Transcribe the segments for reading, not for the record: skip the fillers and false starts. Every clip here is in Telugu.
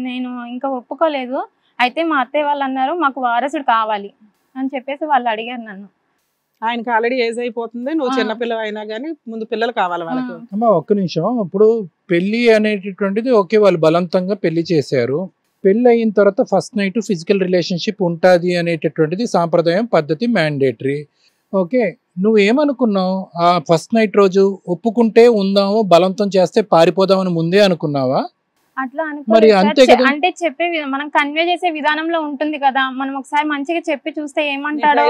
నేను ఇంకా ఒప్పుకోలేదు. అయితే మా అత్తయ్య వాళ్ళు అన్నారు మాకు వారసుడు కావాలి అని చెప్పేసి వాళ్ళు అడిగారు నన్ను. ఆయనకి ఆల్రెడీ ఏజ్ అయిపోతుంది, నువ్వు చిన్నపిల్ల అయినా కానీ ముందు పిల్లలు కావాలి వాళ్ళకి. అమ్మా ఒక్క నిమిషం. ఇప్పుడు పెళ్లి అనేటటువంటిది ఓకే, వాళ్ళు బలవంతంగా పెళ్లి చేశారు. పెళ్లి అయిన తర్వాత ఫస్ట్ నైట్ ఫిజికల్ రిలేషన్షిప్ ఉంటుంది అనేటటువంటిది సాంప్రదాయం, పద్ధతి, మ్యాండేటరీ. ఓకే, నువ్వేమనుకున్నావు? ఆ ఫస్ట్ నైట్ రోజు ఒప్పుకుంటే ఉందాము, బలవంతం చేస్తే పారిపోదామని ముందే అనుకున్నావా? అట్లా మరి అంతే అనుకోలేదు. కదా. అంటే చెప్పే మనం కన్వే చేసే విధానంలో ఉంటుంది కదా, మనం ఒకసారి మంచిగా చెప్పి చూస్తే ఏమంటాడో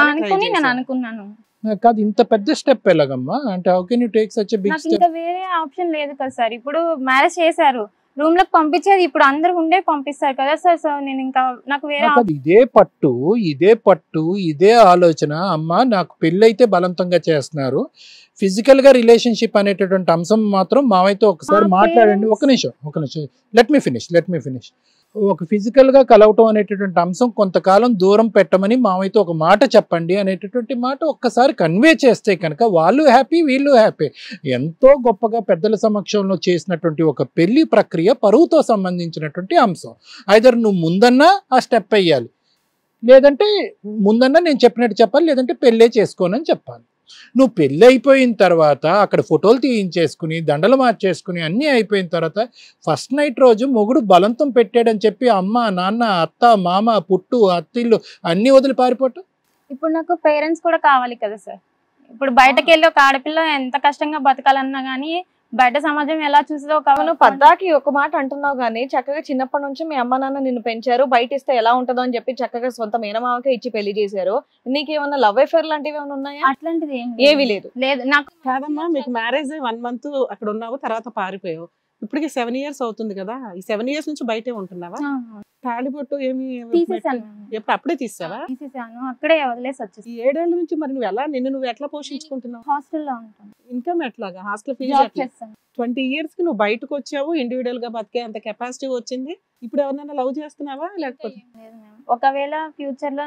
అనుకుని నేను అనుకున్నాను. కాదు, ఇంత పెద్ద స్టెప్ ఎలాగమ్మా? అంటే how can you take such a big నాకు స్టెప్? ఇంకా వేరే ఆప్షన్ లేదు కదా సార్. ఇప్పుడు మ్యారేజ్ చేశారు, రూమ్ లకు పంపించేది ఇప్పుడు అందరు ఉండే పంపిస్తారు కదా సార్. సో నేను ఇంకా నాకు వేరే ఇదే పట్టు ఇదే ఆలోచన. అమ్మ నాకు పెళ్ళైతే బలవంతంగా చేస్తున్నారు, ఫిజికల్ గా రిలేషన్షిప్ అనేటటువంటి అంశం మాత్రం మావైతే ఒకసారి మాట్లాడండి. ఒక నిమిషం లెట్ మీ ఫినిష్. ఒక ఫిజికల్ గా కలవటం అనేటటువంటి అంశం కొంతకాలం దూరం పెట్టమని మావైతే ఒక మాట చెప్పండి అనేటటువంటి మాట ఒక్కసారి కన్వే చేస్తే కనుక వాళ్ళు హ్యాపీ, వీళ్ళు హ్యాపీ. ఎంతో గొప్పగా పెద్దల సమక్షంలో చేసినటువంటి ఒక పెళ్లి ప్రక్రియ పరువుతో సంబంధించినటువంటి అంశం. ఐదర్ నువ్వు ముందన్నా ఆ స్టెప్ వేయాలి, లేదంటే ముందన్నా నేను చెప్పినట్టు చెప్పాలి, లేదంటే పెళ్ళే చేసుకోనని చెప్పాలి. నువ్వు పెళ్ళి అయిపోయిన తర్వాత అక్కడ ఫోటోలు తీయించేసుకుని దండలు మార్చేసుకుని అన్నీ అయిపోయిన తర్వాత ఫస్ట్ నైట్ రోజు మొగుడు బలవంతం పెట్టాడని చెప్పి అమ్మ, నాన్న, అత్త, మామ, పుట్టు, అత్తిళ్ళు అన్నీ వదిలి పారిపోవటం. ఇప్పుడు నాకు పేరెంట్స్ కూడా కావాలి కదా సార్. ఇప్పుడు బయటకు వెళ్ళి ఒక ఆడపిల్ల ఎంత కష్టంగా బతకాలన్నా గానీ బయట సమాజం ఎలా చూసేదో నువ్వు పద్దాకి ఒక మాట అంటున్నావు గానీ చక్కగా చిన్నప్పటి నుంచి మీ అమ్మ నాన్న నిన్ను పెంచారు, బయట ఇస్తే ఎలా ఉంటుందో అని చెప్పి చక్కగా సొంత మేనమామకే ఇచ్చి పెళ్లి చేశారు. నీకేమన్నా లవ్ అఫేర్ లాంటివి ఏమైనా ఉన్నాయా? అట్లాంటిది ఏవి లేదు. నాకు కాదమ్మా, మీకు మ్యారేజ్ 1 month అక్కడ ఉన్నావు, తర్వాత పారిపోయావు. ఇప్పటికి 7 years అవుతుంది కదా, ఈ 7 years నుంచి బయటే ఉంటున్నావా? తాళిబొట్టు ఏమి తీసేసాను. ఎప్పుడు అప్పుడే తీసావా? తీసేసాను, అక్కడే వదిలేసి వచ్చేసి. ఈ 7 ఏళ్ల నుంచి మరి నువ్వు ఎట్లా పోషించుకుంటున్నావు? హాస్టల్లో ఉంటాను. ఇన్కమ్ ఎట్లాగా? హాస్టల్ ఫీజు జాబ్ చేస్తాను. 20 years కి నువ్వు బయటకు వచ్చావు, ఇండివిడువల్ గా బతికే అంత కెపాసిటీ వచ్చింది. ఇప్పుడు ఎవరినైనా లవ్ చేస్తున్నావా లేకపోతే? లేదు మ్యామ్. ఒకవేళ ఫ్యూచర్ లో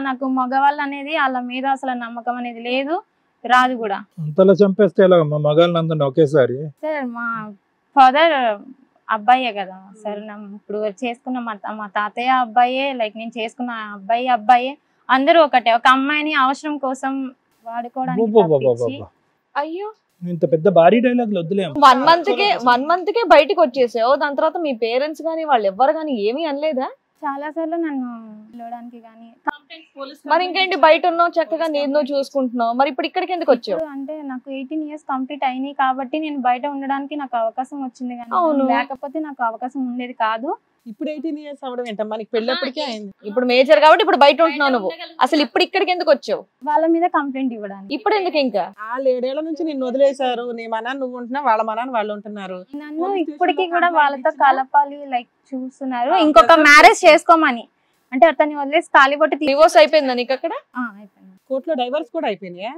నాకు మగవాళ్ళు అనేది వాళ్ళ మీద అసలు నమ్మకం అనేది లేదు, రాదు కూడా. అంతలా చంపేస్తే ఎలాగమ్మా మగాళ్ళందరినీ ఒకేసారి? సార్ మా ఫాదర్ అబ్బాయే కదా సార్. ఇప్పుడు చేసుకున్న మా తాతయ్య అబ్బాయే, లైక్ నేను చేసుకున్న అబ్బాయే, అందరూ ఒకటే. ఒక అమ్మాయిని అవసరం కోసం వాడుకోవడానికి. అయ్యో, ఇంత పెద్ద భారీ డైలాగులు వద్దులేము. 1 month కే బయటకు వచ్చేసావు. దాని తర్వాత మీ పేరెంట్స్ గానీ వాళ్ళు ఎవ్వరు గానీ ఏమీ అనలేదా? చాలా సార్లు నన్ను పిలవడానికి కానీ. మరి ఇంకేంటి, బయట ఉన్నావు చక్కగా, నేను చూసుకుంటున్నావు, మరి ఇప్పుడు ఇక్కడికి ఎందుకు వచ్చావు? అంటే నాకు 18 years కంప్లీట్ అయినాయి కాబట్టి నేను బయట ఉండడానికి నాకు అవకాశం వచ్చింది, కానీ లేకపోతే నాకు అవకాశం ఉండేది కాదు. ఇప్పుడు 18 years అవడం ఏంటమ్మా, నీకు పెళ్ళప్పటికే అయింది. ఇప్పుడు మేజర్ కాబట్టి ఇప్పుడు బయట ఉంటున్నావు నువ్వు. అసలు ఇప్పుడు ఇక్కడికి ఎందుకు వచ్చావు? వాళ్ళ మీద కంప్లైంట్ ఇవ్వడానికి. ఇప్పుడు ఎందుకు? ఇంకా ఆ 7 ఏళ్ల నుంచి నిన్ను వదిలేశారు, నీ మనాన్ని నువ్వు ఉంటున్నావు, వాళ్ళ మనాన్ని వాళ్ళు ఉంటున్నారు. నన్ను ఇప్పటికీ కూడా వాళ్ళతో కలపాలి, లైక్ చూస్తున్నారు ఇంకొక మ్యారేజ్ చేసుకోమని. అంటే అతన్ని వదిలేసి తాళిబొట్టు డివోర్స్ అయిపోయిందా నీకు అక్కడ? అయిపోయింది. కోర్టులో డైవర్స్ కూడా అయిపోయినాయా?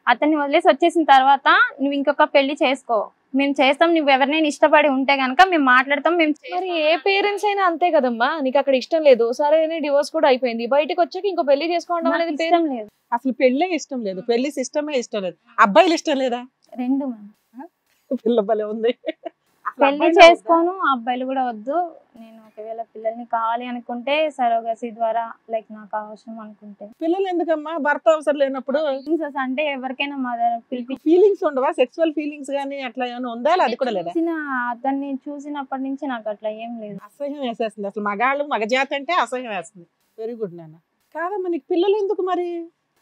అతన్ని వదిలేసి వచ్చేసిన తర్వాత నువ్వు ఇంకొక పెళ్లి చేసుకో, మేము చేస్తాం, నువ్వు ఎవరినైనా ఇష్టపడి ఉంటే గనక మేము మాట్లాడతాం. మరి ఏ పేరెంట్స్ అయినా అంతే కదమ్మా, నీకు అక్కడ ఇష్టం లేదు, సరే డివోర్స్ కూడా అయిపోయింది, బయటకు వచ్చాక ఇంకో పెళ్లి చేసుకోవడం అనేది ఇష్టం లేదు. అసలు పెళ్ళే ఇష్టం లేదు, పెళ్లి సిస్టమే ఇష్టం లేదు. అబ్బాయిలు ఇష్టం లేదా? రెండు. పిల్ల భలే ఉంది. పెళ్లి చేసుకోను, అబ్బాయిలు కూడా వద్దు. నేను ఒకవేళ పిల్లల్ని కావాలి అనుకుంటే సరోగసి ద్వారా, లైక్ నాకు అవసరం అనుకుంటే. పిల్లలు ఎందుకమ్మా, భర్త అవసరం లేనప్పుడు? అంటే ఎవరికైనా మదర్ ఫీలింగ్స్ ఉండవా? సెక్సువల్ ఫీలింగ్స్ గానీ అట్లా ఏమైనా ఉందా? అది కూడా లేదా? అతన్ని చూసినప్పటి నుంచి నాకు అట్లా ఏం లేదు. అసహ్యం వేసేస్తుంది అసలు, మగజాతి అంటే అసహ్యం వేస్తుంది. వెరీ గుడ్ నాన్న. కాదమ్మా, నీకు పిల్లలు ఎందుకు మరి?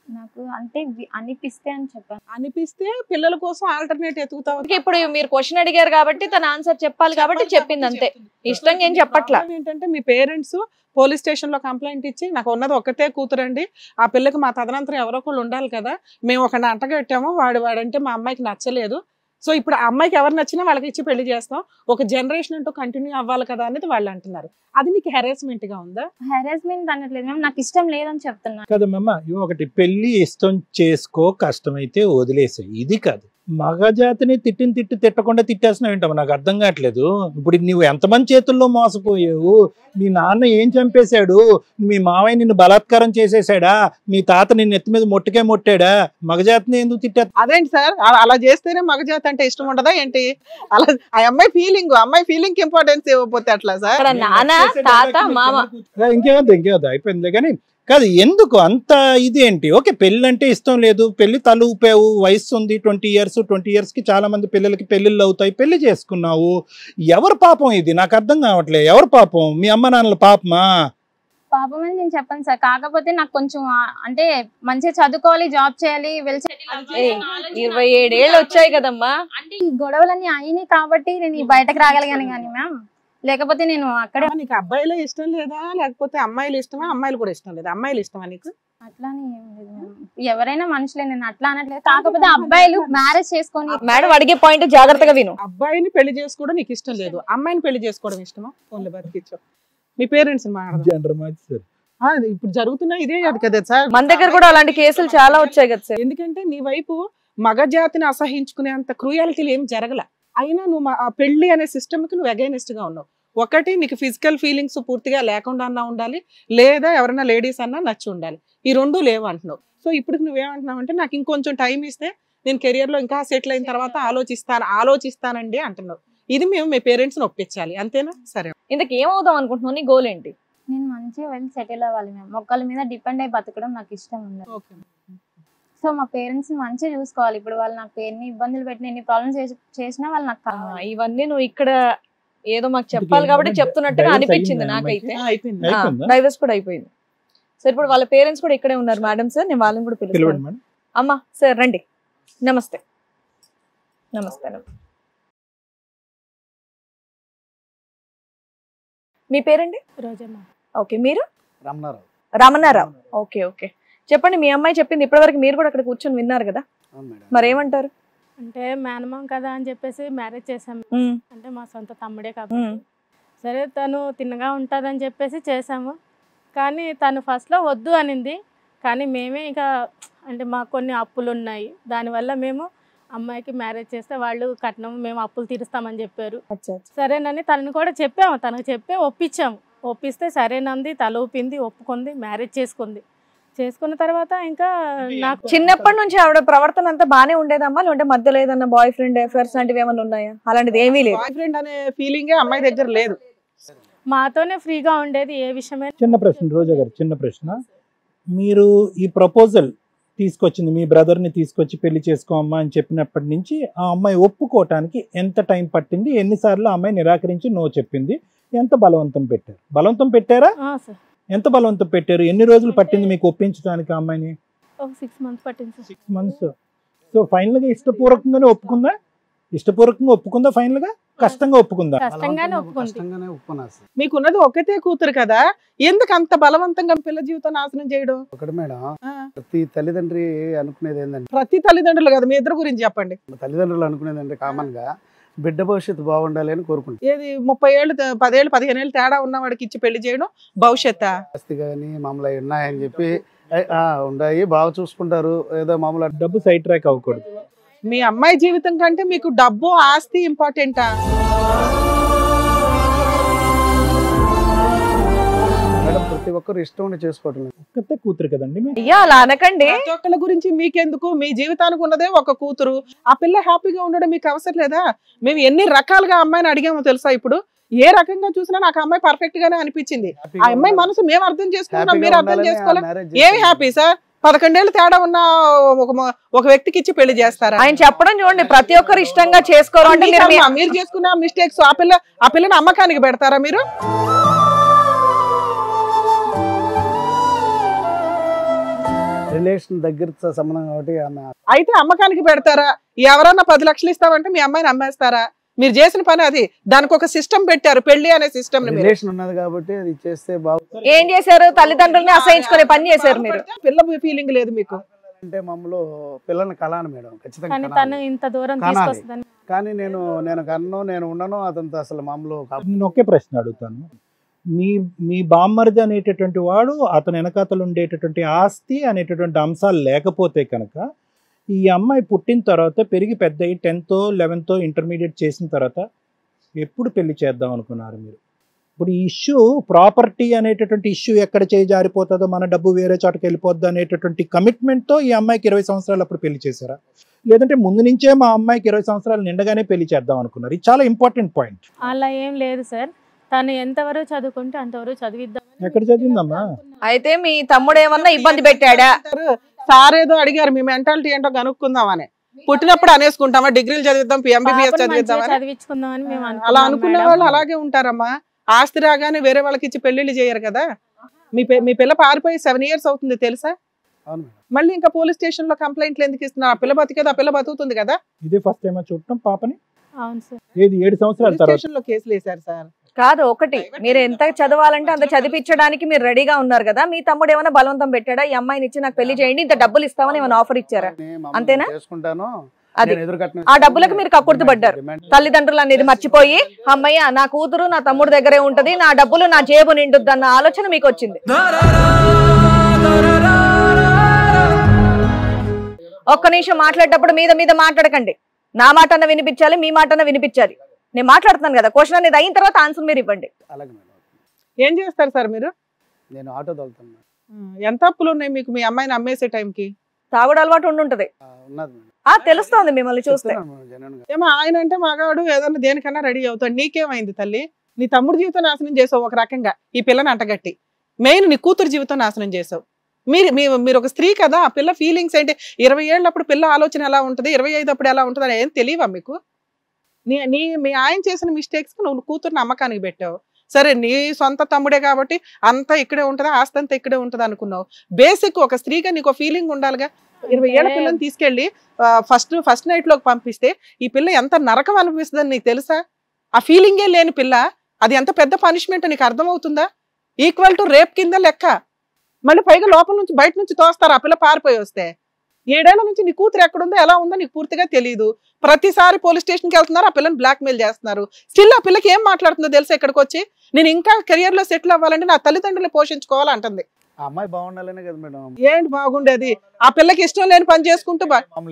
నాకు అంటే అనిపిస్తే అని చెప్పాను. అనిపిస్తే పిల్లల కోసం ఆల్టర్నేట్ ఎతుకుతావు. ఇప్పుడు మీరు క్వశ్చన్ అడిగారు కాబట్టి తన ఆన్సర్ చెప్పాలి కాబట్టి చెప్పింది అంతే, ఇష్టంగా ఏం చెప్పట్లా. ఏంటంటే మీ పేరెంట్స్ పోలీస్ స్టేషన్ లో కంప్లైంట్ ఇచ్చి నాకు ఉన్నది ఒక్కతే కూతురండి, ఆ పిల్లకి మా తదనంతరం ఎవరో ఒకళ్ళు ఉండాలి కదా, మేము ఒక అంటగట్టాము, వాడంటే మా అమ్మాయికి నచ్చలేదు, సో ఇప్పుడు ఆ అమ్మాయికి ఎవరు నచ్చినా వాళ్ళకి ఇచ్చి పెళ్లి చేస్తాం, ఒక జనరేషన్ అంటూ కంటిన్యూ అవ్వాలి కదా అనేది వాళ్ళు అంటున్నారు. అది నీకు హెరాస్మెంట్ గా ఉందా? హెరాస్మెంట్ అనట్లేదు మ్యామ్, నాకు ఇష్టం లేదని చెప్తున్నా కదమ్మా. ఒకటి పెళ్లి ఇష్టం చేసుకో, కష్టమైతే వదిలేసాయి, ఇది కాదు. మగజాతిని తిట్టకుండా తిట్టేస్తున్నావు ఏంటమ్మా, నాకు అర్థం కావట్లేదు. ఇప్పుడు నువ్వు ఎంతమంది చేతుల్లో మోసపోయావు? మీ నాన్న ఏం చంపేశాడు? మీ మావయ్య నిన్ను బలాత్కారం చేసేసాడా? మీ తాత నిన్ను ఎత్తి మీద మొట్టాడా? మగజాతిని ఎందుకు తిట్టా? అదేంటి సార్, అలా చేస్తేనే మగజాతి అంటే ఇష్టం ఉండదా ఏంటి? అలా ఆ అమ్మాయి ఫీలింగ్ ఇంపార్టెన్స్ ఇవ్వకపోతే అట్లా సార్? ఇక్కడ నాన్న తాత మామ ఇంకేవద్దు అయిపోయింది. కానీ కాదు, ఎందుకు అంత ఇది ఏంటి? ఓకే, పెళ్ళి అంటే ఇష్టం లేదు, పెళ్లి తలూపావు, వయసు ఉంది 20 years కి చాలా మంది పిల్లలకి పెళ్లిళ్ళు అవుతాయి, పెళ్లి చేసుకున్నావు. ఎవరు పాపం ఇది? నాకు అర్థం కావట్లేదు. ఎవరు పాపం? మీ అమ్మ నాన్నల పాపమా? పాపం అని నేను చెప్పను సార్, కాకపోతే నాకు కొంచెం అంటే మంచిగా చదువుకోవాలి, జాబ్ చేయాలి, 27 ఏళ్ళు వచ్చాయి కదమ్మా. అంటే ఈ గొడవలన్నీ అయినాయి కాబట్టి నేను బయటకు రాగలిగాను కానీ మ్యామ్, లేకపోతే నేను అక్కడే. నీకు అబ్బాయిలే ఇష్టం లేదా, లేకపోతే అమ్మాయిలు ఇష్టమా? అమ్మాయిలు కూడా ఇష్టం లేదా? అమ్మాయిలు ఇష్టమా నీకు? అట్లానే ఏం లేదు మ్యామ్, ఎవరైనా మనుషులే, నేను అట్లా అనట్లేదు. కాకపోతే అబ్బాయిలు మ్యారేజ్ చేసుకొని. మేడం అడిగే పాయింట్ జాగ్రత్తగా విను. అబ్బాయిని పెళ్లి చేసుకోవడం నీకు ఇష్టం లేదు, అమ్మాయిని పెళ్లి చేసుకోవడం ఇష్టమా? ఫోన్లో బతికించు. మీ పేరెంట్స్ ఇప్పుడు జరుగుతున్నా ఇదే కదా సార్. మన దగ్గర కూడా అలాంటి కేసులు చాలా వచ్చాయి కదా సార్. ఎందుకంటే నీ వైపు మగజాతిని అసహించుకునే అంత క్రూయాలిటీలు ఏం జరగల, అయినా నువ్వు ఆ పెళ్లి అనే సిస్టమ్ కి నువ్వు అగైనెస్ట్ గా ఉన్నావు. ఒకటి, నీకు ఫిజికల్ ఫీలింగ్స్ పూర్తిగా లేకుండా అన్నా ఉండాలి, లేదా ఎవరైనా లేడీస్ అన్నా నచ్చి ఉండాలి. ఈ రెండు లేవు అంటున్నావు. సో ఇప్పుడు నువ్వేమంటున్నావు అంటే నాకు ఇంకొంచెం టైం ఇస్తే నేను కెరియర్ లో ఇంకా సెటిల్ అయిన తర్వాత ఆలోచిస్తానండి అంటున్నావు. ఇది మేము మీ పేరెంట్స్ ని ఒప్పించాలి, అంతేనా? సరే, ఇంతకు ఏమవుదాం అనుకుంటున్నావు? నీ గోల్ ఏంటి? నేను మంచిగా వెళ్ళి సెటిల్ అవ్వాలి మ్యామ్, ఒకళ్ళ మీద డిపెండ్ అయి బతకడం నాకు ఇష్టం ఉండదు. సో మా పేరెంట్స్ ని మంచిగా చూసుకోవాలి. ఇప్పుడు వాళ్ళు నాకు ఎన్ని ఇబ్బందులు పెట్టినా, ఎన్ని ప్రాబ్లమ్స్ చేసినా వాళ్ళు నాకు కావాలి. ఇవన్నీ నువ్వు ఇక్కడ ఏదో మాకు చెప్పాలి కాబట్టి చెప్తున్నట్టుగా అనిపించింది నాకైతే. డైవర్స్ కూడా అయిపోయింది సార్. ఇప్పుడు వాళ్ళ పేరెంట్స్ కూడా ఇక్కడే ఉన్నారు మేడం సార్, నేను వాళ్ళని కూడా పిలుస్తాను. అమ్మా సార్ రండి. నమస్తే. మీ పేరండి? రోజమ్మ. ఓకే, మీరు? రమణారావు. ఓకే. చెప్పండి, మీ అమ్మాయి చెప్పింది ఇప్పటివరకు మీరు కూడా అక్కడ కూర్చొని విన్నారు కదా, మరేమంటారు? అంటే మేనమామ కదా అని చెప్పేసి మ్యారేజ్ చేసాము. అంటే మా సొంత తమ్ముడే కాబట్టి సరే తను తిన్నగా ఉంటుందని చెప్పేసి చేసాము. కానీ తను ఫస్ట్లో వద్దు అనింది. కానీ మేమే ఇక అంటే మాకు కొన్ని అప్పులు ఉన్నాయి, దానివల్ల మేము అమ్మాయికి మ్యారేజ్ చేస్తే వాళ్ళు కట్నం మేము అప్పులు తీరుస్తామని చెప్పారు. సరేనని తనని కూడా చెప్పాము, తనకు చెప్పి ఒప్పిస్తే సరేనంది, తల ఊపింది, ఒప్పుకుంది, మ్యారేజ్ చేసుకున్న తర్వాత ఇంకా నాకు చిన్నప్పటి నుంచి ఆవిడ ప్రవర్తన అంతా బానే ఉండేదమ్మా, లేదంటే మధ్యలో ఏదన్నా బాయ్ ఫ్రెండ్ అఫైర్స్ లాంటివి ఏమైనా ఉన్నాయా? అలాంటిది ఏమీ లేదు. బాయ్ ఫ్రెండ్ అనే ఫీలింగే అమ్మాయి దగ్గర లేదు, మాతోనే ఫ్రీగా ఉండేది ఏ విషయమే. చిన్న ప్రశ్న రోజా గారు, చిన్న ప్రశ్న. మీరు ఈ ప్రపోజల్ తీసుకొచ్చింది, మీ బ్రదర్ని తీసుకొచ్చి పెళ్లి చేసుకోమ్మా అని చెప్పినప్పటి నుంచి ఆ అమ్మాయి ఒప్పుకోవటానికి ఎంత టైం పట్టింది? ఎన్నిసార్లు ఆ అమ్మాయి నిరాకరించి నో చెప్పింది? ఎంత బలవంతం పెట్టారా? ఎంత బలవంతం పెట్టారు? ఎన్ని రోజులు పట్టింది మీకు ఒప్పించడానికి ఆ అమ్మాయిని? 6 months పట్టింది. 6 months. సో ఫైనల్ గా ఇష్టపూర్వకంగానే ఒప్పుకుందా? ఫైనల్ గా కష్టంగా ఒప్పుకుందా? కష్టంగానే ఒప్పుకుంది. మీకున్నది ఒకటే కూతురు కదా, ఎందుకు అంత బలవంతంగా పిల్ల జీవితం నాశనం చేయడం? ఒకటి మేడం, ప్రతి తల్లిదండ్రి అనుకునేది ఏంటంటే, ప్రతి తల్లిదండ్రులు కదా, మీ ఇద్దరు గురించి చెప్పండి. తల్లిదండ్రులు అనుకునేది అంటే కామన్ గా బిడ్డ భవిష్యత్తు బాగుండాలి అని కోరుకుంటారు. ఏది 30 ఏళ్ళు 10 ఏళ్ళు 15 ఏళ్ళు తేడా ఉన్న వాడికి ఇచ్చి పెళ్లి చేయడం భవిష్యత్ ఆస్తి కానీ మామూలు ఉన్నాయని చెప్పి ఉన్నాయి, బాగా చూసుకుంటారు, ఏదో మామూలు డబ్బు సైడ్ ట్రాక్ అవ్వకూడదు. మీ అమ్మాయి జీవితం కంటే మీకు డబ్బు ఆస్తి ఇంపార్టెంటా? మేడం ప్రతి ఒక్కరు ఇష్టం ఉండి చేసుకోవటం. ఒక్కతే కూతురు కదండి. అయ్యా అలా అనకండి. ప్రతి ఒక్కళ్ళ గురించి మీకెందుకు? మీ జీవితానికి ఉన్నదే ఒక కూతురు, ఆ పిల్ల హ్యాపీగా ఉండడం మీకు అవసరం లేదా? మేము ఎన్ని రకాలుగా అమ్మాయిని అడిగామో తెలుసా? ఇప్పుడు ఏ రకంగా చూసినా నాకు అమ్మాయి పర్ఫెక్ట్ గానే అనిపించింది. ఆ అమ్మాయి మనసు మేము అర్థం చేసుకున్నాం, మీరు అర్థం చేసుకోలేదు. ఏమి హ్యాపీ సార్? 11 ఏళ్ళు తేడా ఉన్న ఒక వ్యక్తికి ఇచ్చి పెళ్లి చేస్తారా? ఆయన చెప్పడం చూడండి, ప్రతి ఒక్కరు ఇష్టంగా చేసుకోరు అంటే మీరు చేసుకున్న మిస్టేక్స్ ఆ పిల్లని అమ్మకానికి పెడతారా మీరు? రిలేషన్ దగ్గర సంబంధం కాబట్టి అయితే అమ్మకానికి పెడతారా? ఎవరన్నా 10 లక్షలు ఇస్తామంటే మీ అమ్మాయిని అమ్మేస్తారా? మీరు చేసిన పని అది. దానికి ఒక సిస్టమ్ పెట్టారు, పెళ్లి అనే సిస్టమ్. రిలేషన్ ఉన్నది కాబట్టి అది చేస్తే బాగుంది. ఏం చేశారు? తల్లిదండ్రుల్ని అసహించుకునే పని చేశారు మీరు. పిల్ల ఫీలింగ్ లేదు మీకు అంటే? మమ్మల్ని పిల్లని కలాను మేడం, ఖచ్చితంగా. కానీ నేను కన్ను, నేను ఉండను, అదంతా అసలు మామూలు. నేను ఒకే ప్రశ్న అడుగుతాను. మీ బామ్మరిది అనేటటువంటి వాడు అతని వెనకాతలు ఉండేటటువంటి ఆస్తి అనేటటువంటి అంశాలు లేకపోతే కనుక ఈ అమ్మాయి పుట్టిన తర్వాత పెరిగి పెద్ద 10th 11th ఇంటర్మీడియట్ చేసిన తర్వాత ఎప్పుడు పెళ్లి చేద్దాం అనుకున్నారు మీరు? ఇప్పుడు ఈ ఇష్యూ ప్రాపర్టీ అనేటటువంటి ఇష్యూ ఎక్కడ చేయి జారిపోతుందో, మన డబ్బు వేరే చోటకి వెళ్ళిపోద్ది అనేటటువంటి కమిట్మెంట్తో ఈ అమ్మాయికి 20 సంవత్సరాలు అప్పుడు పెళ్లి చేశారా, లేదంటే ముందు నుంచే మా అమ్మాయికి 20 సంవత్సరాలు నిండగానే పెళ్లి చేద్దాం అనుకున్నారు? ఇది చాలా ఇంపార్టెంట్ పాయింట్. అలా ఏం లేదు సార్, తను ఎంతవరకు చదువుకుంటే అంతవరకు చదివిద్దాం. ఎక్కడ చదివిందమ్మా? అయితే మీ తమ్ముడు ఏమన్నా ఇబ్బంది పెట్టాడా? సార్ ఏదో అడిగారు మీ మెంటాలిటీ ఏంటో కనుక్కుందామని, పుట్టినప్పుడు అనేసుకుంటామా డిగ్రీలు చదివిద్దాం ఎంబీబీఎస్ చదివిద్దామని చదివించుకుందామని మేము అలా అనుకునే వాళ్ళు అలాగే ఉంటారమ్మా. ఆస్తి రాగానే వేరే వాళ్ళకి ఇచ్చి పెళ్లిళ్ళు చేయరు కదా. మీ పిల్ల పారిపోయి 7 years అవుతుంది తెలుసా? మళ్ళీ ఇంకా పోలీస్ స్టేషన్ లో కంప్లైంట్లు ఎందుకు ఇస్తున్నారు? ఆ పిల్ల బతికేది, ఆ పిల్ల బతుకుతుంది కదా. ఇదే ఫస్ట్ టైం చూడటం పాపని? అవును సార్. ఏది 7 సంవత్సరాల తర్వాత స్టేషన్ లో కేసులు వేశారు సార్. కాదు, ఒకటి మీరు ఎంత చదవాలంటే అంత చదివించడానికి మీరు రెడీగా ఉన్నారు కదా. మీ తమ్ముడు ఏమైనా బలవంతం పెట్టాడా? ఈ అమ్మాయిని ఇచ్చి నాకు పెళ్లి చేయండి, ఇంత డబ్బులు ఇస్తామని ఏమైనా ఆఫర్ ఇచ్చారా? అంతేనా? అది ఆ డబ్బులకు మీరు కక్కుర్తి పడ్డారు. తల్లిదండ్రులు అనేది మర్చిపోయి అమ్మయ్య నా కూతురు నా తమ్ముడు దగ్గరే ఉంటది, నా డబ్బులు నా జేబు నిండుద్ది అన్న ఆలోచన మీకు వచ్చింది. ఒక్క నిమిషం మాట్లాడేటప్పుడు మీద మీద మాట్లాడకండి. నా మాట అన్న వినిపించాలి, మీ మాట అన్న వినిపించాలి. నేను మాట్లాడుతున్నాను కదా, క్వశ్చన్ అనేది అయిన తర్వాత ఆన్సర్ మీరు ఇవ్వండి. ఏం చేస్తారు సార్ మీరు? నేను ఆటో తోలుతాను. ఎంత అప్పులు ఉన్నాయి మీకు మీ అమ్మాయిని అమ్మేసే టైంకి? తాగుడు అలవాటు ఉండుంటది. తెలుస్తోంది మిమ్మల్ని చూస్తే. ఏమో ఆయన అంటే మగాడు ఏదన్నా దేనికన్నా రెడీ అవుతాడు. నీకేమైంది తల్లి? నీ తమ్ముడు జీవితం నాశనం చేసావు ఒక రకంగా, ఈ పిల్లని అంటగట్టి. మెయిన్ నీ కూతురు జీవితం నాశనం చేసావు. మీరు ఒక స్త్రీ కదా, ఆ పిల్ల ఫీలింగ్స్ ఏంటి? 20 ఏళ్ళప్పుడు పిల్ల ఆలోచన ఎలా ఉంటుంది, 25 అప్పుడు ఎలా ఉంటుంది అని ఏం తెలియవా మీకు? మీ ఆయన చేసిన మిస్టేక్స్ నువ్వు కూతురుని అమ్మకానికి పెట్టావు. సరే నీ సొంత తమ్ముడే కాబట్టి అంతా ఇక్కడే ఉంటుందా, ఆస్తి అంతా ఇక్కడే ఉంటుంది అనుకున్నావు. బేసిక్ ఒక స్త్రీగా నీకు ఫీలింగ్ ఉండాలిగా. 20 ఏళ్ల పిల్లని తీసుకెళ్లి ఫస్ట్ నైట్ లోకి పంపిస్తే ఈ పిల్ల ఎంత నరకం అనిపిస్తుందని నీకు తెలుసా? ఆ ఫీలింగే లేని పిల్ల, అది ఎంత పెద్ద పనిష్మెంట్ నీకు అర్థమవుతుందా? ఈక్వల్ టు రేప్ కింద లెక్క. మళ్ళీ పైగా లోపల నుంచి బయట నుంచి తోస్తారు ఆ పిల్ల పారిపోయి వస్తే. 7 ఏళ్ల నుంచి నీ కూతురు ఎక్కడుందో ఎలా ఉందో నీకు పూర్తిగా తెలియదు. ప్రతిసారి పోలీస్ స్టేషన్కి వెళ్తున్నారు, ఆ పిల్లని బ్లాక్ మెయిల్ చేస్తున్నారు. స్టిల్ ఆ పిల్లకి ఏం మాట్లాడుతుందో తెలుసా? ఇక్కడికి వచ్చి నేను ఇంకా కెరియర్ లో సెటిల్ అవ్వాలంటే నా తల్లిదండ్రులు పోషించుకోవాలంటుంది. ఆ అమ్మాయి బాగుండాలనే కదా మేడం. ఏంటి బాగుండేది? ఆ పిల్లకి ఇష్టం లేని పని చేసుకుంటూ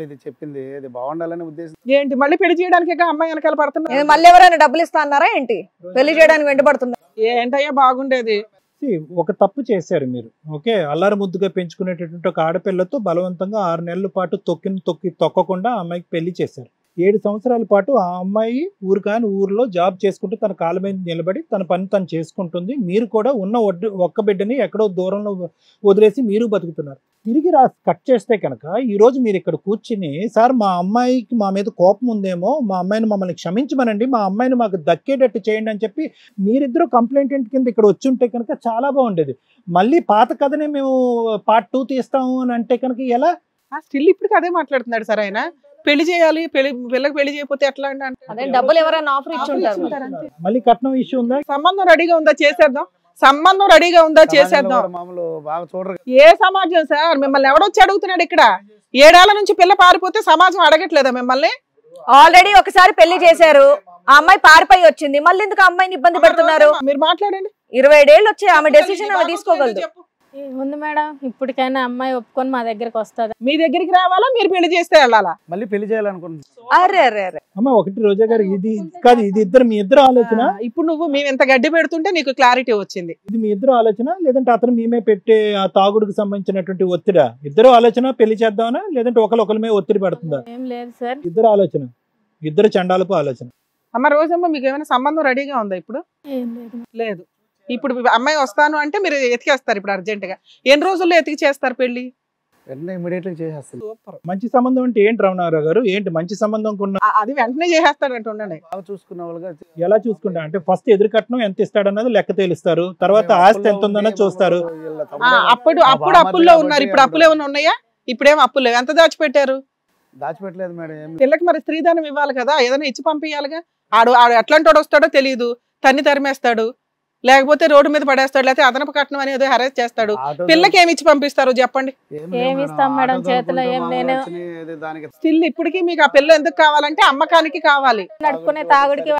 ఇది చెప్పింది ఇది బాగుండాలనే ఉద్దేశం. ఏంటి మళ్ళీ పెళ్లి చేయడానికి అమ్మాయి వెనకాల పడుతున్నా? మళ్ళీ ఎవరైనా డబ్బులు ఇస్తా అన్నారా ఏంటి? పెళ్లి చేయడానికి వెంటబడుతున్నా? ఏంటయ్యా బాగుండేది? ఒక తప్పు చేశారు మీరు. ఓకే, అల్లారు ముద్దుగా పెంచుకునేటటువంటి ఒక ఆడపిల్లతో బలవంతంగా 6 నెలల పాటు తొక్కకుండా ఆ అమ్మాయికి పెళ్లి చేశారు. 7 సంవత్సరాల పాటు ఆ అమ్మాయి ఊర్లో జాబ్ చేసుకుంటూ తన కాళ్ళ మీద నిలబడి తన పని తను చేసుకుంటుంది. మీరు కూడా ఉన్న ఒక్క బిడ్డని ఎక్కడో దూరంలో వదిలేసి మీరు బతుకుతున్నారు. తిరిగి కట్ చేస్తే కనుక ఈరోజు మీరు ఇక్కడ కూర్చుని, సార్ మా అమ్మాయికి మా మీద కోపం ఉందేమో, మా అమ్మాయిని మమ్మల్ని క్షమించమనండి, మా అమ్మాయిని మాకు దక్కేటట్టు చేయండి అని చెప్పి మీరిద్దరూ కంప్లైంట్ కింద ఇక్కడ వచ్చి ఉంటే కనుక చాలా బాగుండేది. మళ్ళీ పాత కథనే మేము part 2 తీస్తాము అని అంటే కనుక ఎలా? స్టిల్ ఇప్పటికి అదే మాట్లాడుతున్నాడు సార్ ఆయన. పెళ్లి చేయాలి, పిల్లకి పెళ్లి చేయకపోతే ఎట్లా అంటే డబ్బులు ఎవరైనా ఆఫర్ ఇచ్చి ఉంటారు. మళ్ళీ కట్నం ఇష్యూ ఉందా? సంబంధం రెడీగా ఉందా చేసేద్దాం, సంబంధం రెడీగా ఉందా చేసేద్దాం. ఏ సమాజం సార్? మిమ్మల్ని ఎవడొచ్చి అడుగుతున్నాడు ఇక్కడ? 7 ఏళ్ల నుంచి పిల్ల పారిపోతే సమాజం అడగట్లేదా మిమ్మల్ని? ఆల్రెడీ ఒకసారి పెళ్లి చేశారు, ఆ అమ్మాయి పారిపోయి వచ్చింది, మళ్ళీ ఎందుకు అమ్మాయిని ఇబ్బంది పెడుతున్నారు? మీరు మాట్లాడండి. 27 ఏళ్ళు వచ్చి ఆమె డెసిషన్ ఆమె తీసుకోగలదు. ఉంది మేడం, ఇప్పటికైనా అమ్మాయి ఒప్పుకొని మా దగ్గరకు వస్తుంది. మీ దగ్గరికి రావాలా, మీరు పెళ్లి చేస్తే వెళ్ళాలా? మళ్ళీ పెళ్లి చేయాలనుకుంటున్నాను. అరే అరే అరే అమ్మ, ఒకటి రోజా గారు, ఇది కాదు, ఇది మీ ఇద్దరు ఆలోచన. ఇప్పుడు నువ్వు మేము ఎంత గడ్డి పెడుతుంటే నీకు క్లారిటీ వచ్చింది. ఇది మీ ఇద్దరు ఆలోచన, లేదంటే అతను మేమే పెట్టే ఆ తాగుడుకు సంబంధించినటువంటి ఒత్తిడా? ఇద్దరు ఆలోచన పెళ్లి చేద్దామనా, లేదంటే ఒకరిమే ఒత్తిడి పడుతుందా? ఏం లేదు సార్, ఇద్దరు ఆలోచన, ఇద్దరు చండాలపు ఆలోచన. అమ్మ రోజమ్మ, మీకు ఏమైనా సంబంధం రెడీగా ఉందా ఇప్పుడు? ఏం లేదు. లేదు. ఇప్పుడు అమ్మాయి వస్తాను అంటే మీరు ఎతికేస్తారు ఇప్పుడు అర్జెంట్ గా. ఎన్ని రోజుల్లో ఎతికి చేస్తారు పెళ్లి? ఇమీడియట్లీ చేసేస్తారు. సూపర్. మంచి సంబంధం అంటే ఏంటి రమణారావు గారు? ఏంటి మంచి సంబంధం? అది వెంటనే చేసేస్తాడంటే ఉండండి. బాగా చూసుకున్న వాళ్ళుగా ఎలా చూసుకుంటా అంటే ఫస్ట్ ఎదురు కట్నం ఎంత ఇస్తాడన్నది లెక్క తేలుస్తారు, తర్వాత ఆస్తి ఎంత ఉందన్నది చూస్తారు. అప్పుడు అప్పుల్లో ఉన్నారు, ఇప్పుడు అప్పులు ఏమైనా ఉన్నాయా? ఇప్పుడేం అప్పులు ఎంత దాచిపెట్టారు? దాచిపెట్టలేదు మేడం. పిల్లకి మరి స్త్రీధనం ఇవ్వాలి కదా, ఏదైనా ఇచ్చి పంపించాలిగా. ఆడు ఎట్లాంటి వాడు వస్తాడో తెలియదు, తరిమేస్తాడు, లేకపోతే రోడ్డు మీద పడేస్తాడు, లేకపోతే అదనపు కట్నం అనేది హెరాస్ చేస్తాడు. పిల్లకి ఏమి ఇచ్చి పంపిస్తారు చెప్పండి? ఏమి ఇస్తాం మేడం, చేతిలో ఏం నేను. స్టిల్ ఇప్పటికీ మీకు ఆ పిల్ల ఎందుకు కావాలంటే అమ్మకానికి కావాలి. నడుపుకునే తాగుడికి